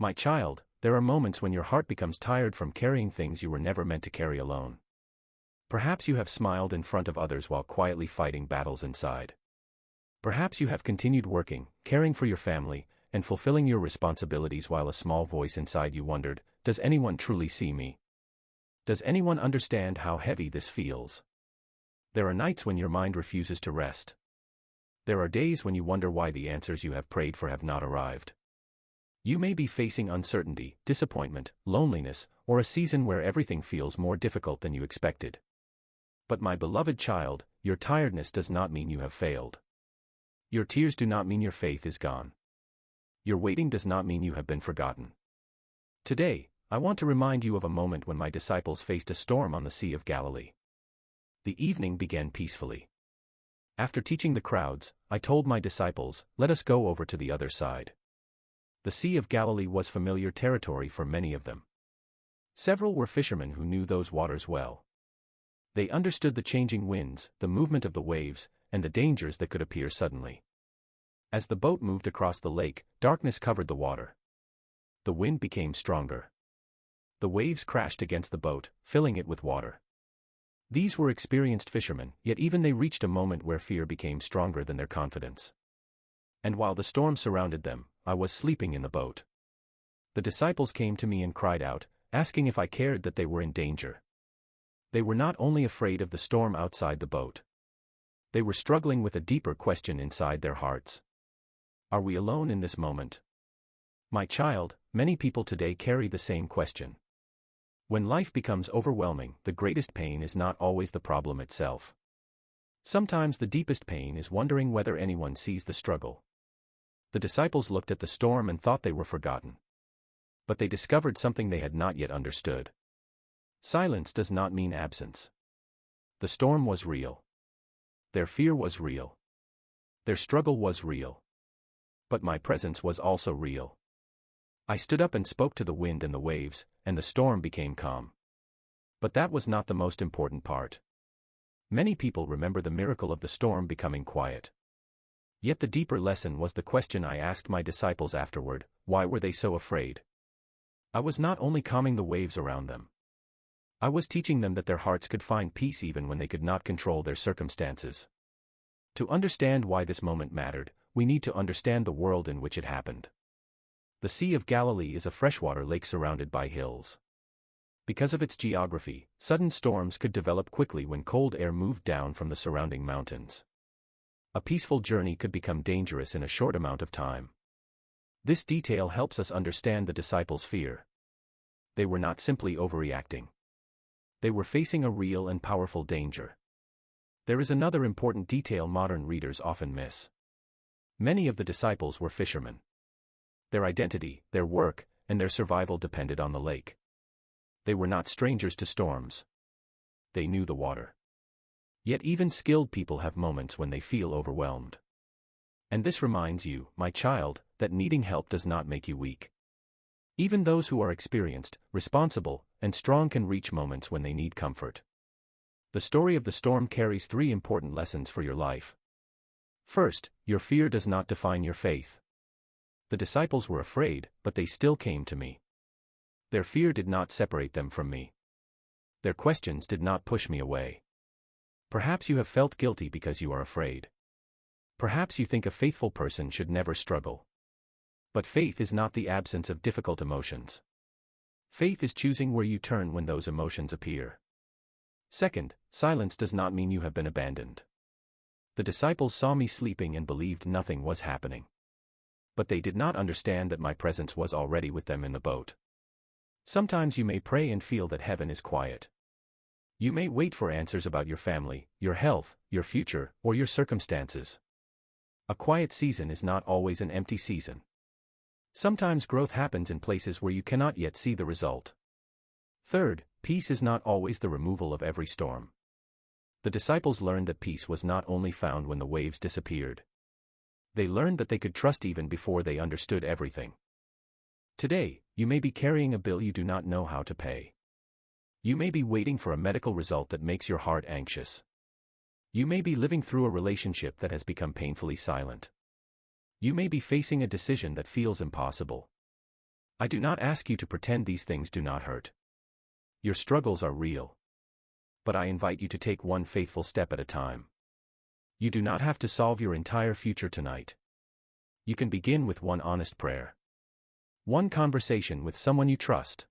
My child, there are moments when your heart becomes tired from carrying things you were never meant to carry alone. Perhaps you have smiled in front of others while quietly fighting battles inside. Perhaps you have continued working, caring for your family, and fulfilling your responsibilities while a small voice inside you wondered, does anyone truly see me? Does anyone understand how heavy this feels? There are nights when your mind refuses to rest. There are days when you wonder why the answers you have prayed for have not arrived. You may be facing uncertainty, disappointment, loneliness, or a season where everything feels more difficult than you expected. But my beloved child, your tiredness does not mean you have failed. Your tears do not mean your faith is gone. Your waiting does not mean you have been forgotten. Today, I want to remind you of a moment when my disciples faced a storm on the Sea of Galilee. The evening began peacefully. After teaching the crowds, I told my disciples, "Let us go over to the other side." The Sea of Galilee was familiar territory for many of them. Several were fishermen who knew those waters well. They understood the changing winds, the movement of the waves, and the dangers that could appear suddenly. As the boat moved across the lake, darkness covered the water. The wind became stronger. The waves crashed against the boat, filling it with water. These were experienced fishermen, yet even they reached a moment where fear became stronger than their confidence. And while the storm surrounded them, I was sleeping in the boat. The disciples came to me and cried out, asking if I cared that they were in danger. They were not only afraid of the storm outside the boat. They were struggling with a deeper question inside their hearts. Are we alone in this moment? My child, many people today carry the same question. When life becomes overwhelming, the greatest pain is not always the problem itself. Sometimes the deepest pain is wondering whether anyone sees the struggle. The disciples looked at the storm and thought they were forgotten. But they discovered something they had not yet understood. Silence does not mean absence. The storm was real. Their fear was real. Their struggle was real. But my presence was also real. I stood up and spoke to the wind and the waves, and the storm became calm. But that was not the most important part. Many people remember the miracle of the storm becoming quiet. Yet the deeper lesson was the question I asked my disciples afterward: why were they so afraid? I was not only calming the waves around them. I was teaching them that their hearts could find peace even when they could not control their circumstances. To understand why this moment mattered, we need to understand the world in which it happened. The Sea of Galilee is a freshwater lake surrounded by hills. Because of its geography, sudden storms could develop quickly when cold air moved down from the surrounding mountains. A peaceful journey could become dangerous in a short amount of time. This detail helps us understand the disciples' fear. They were not simply overreacting. They were facing a real and powerful danger. There is another important detail modern readers often miss. Many of the disciples were fishermen. Their identity, their work, and their survival depended on the lake. They were not strangers to storms. They knew the water. Yet even skilled people have moments when they feel overwhelmed. And this reminds you, my child, that needing help does not make you weak. Even those who are experienced, responsible, and strong can reach moments when they need comfort. The story of the storm carries 3 important lessons for your life. First, your fear does not define your faith. The disciples were afraid, but they still came to me. Their fear did not separate them from me. Their questions did not push me away. Perhaps you have felt guilty because you are afraid. Perhaps you think a faithful person should never struggle. But faith is not the absence of difficult emotions. Faith is choosing where you turn when those emotions appear. Second, silence does not mean you have been abandoned. The disciples saw me sleeping and believed nothing was happening. But they did not understand that my presence was already with them in the boat. Sometimes you may pray and feel that heaven is quiet. You may wait for answers about your family, your health, your future, or your circumstances. A quiet season is not always an empty season. Sometimes growth happens in places where you cannot yet see the result. Third, peace is not always the removal of every storm. The disciples learned that peace was not only found when the waves disappeared. They learned that they could trust even before they understood everything. Today, you may be carrying a bill you do not know how to pay. You may be waiting for a medical result that makes your heart anxious. You may be living through a relationship that has become painfully silent. You may be facing a decision that feels impossible. I do not ask you to pretend these things do not hurt. Your struggles are real. But I invite you to take one faithful step at a time. You do not have to solve your entire future tonight. You can begin with one honest prayer. One conversation with someone you trust.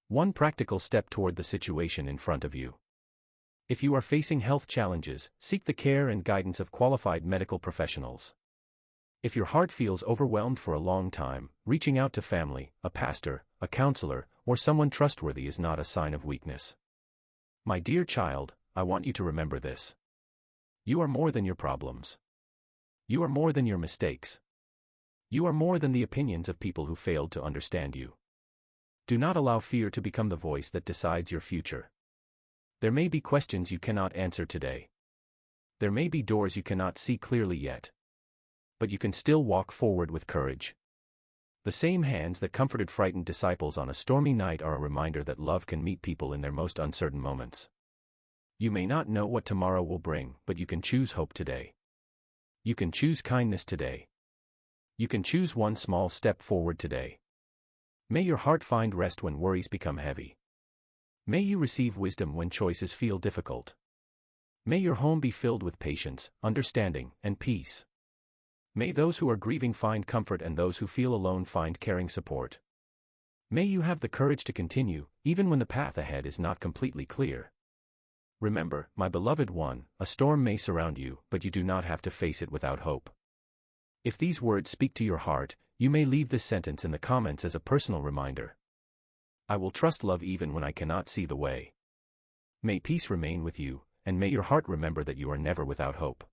One practical step toward the situation in front of you. If you are facing health challenges, seek the care and guidance of qualified medical professionals. If your heart feels overwhelmed for a long time, reaching out to family, a pastor, a counselor, or someone trustworthy is not a sign of weakness. My dear child, I want you to remember this. You are more than your problems. You are more than your mistakes. You are more than the opinions of people who failed to understand you. Do not allow fear to become the voice that decides your future. There may be questions you cannot answer today. There may be doors you cannot see clearly yet. But you can still walk forward with courage. The same hands that comforted frightened disciples on a stormy night are a reminder that love can meet people in their most uncertain moments. You may not know what tomorrow will bring, but you can choose hope today. You can choose kindness today. You can choose one small step forward today. May your heart find rest when worries become heavy. May you receive wisdom when choices feel difficult. May your home be filled with patience, understanding, and peace. May those who are grieving find comfort and those who feel alone find caring support. May you have the courage to continue, even when the path ahead is not completely clear. Remember, my beloved one, a storm may surround you, but you do not have to face it without hope. If these words speak to your heart, you may leave this sentence in the comments as a personal reminder. I will trust love even when I cannot see the way. May peace remain with you, and may your heart remember that you are never without hope.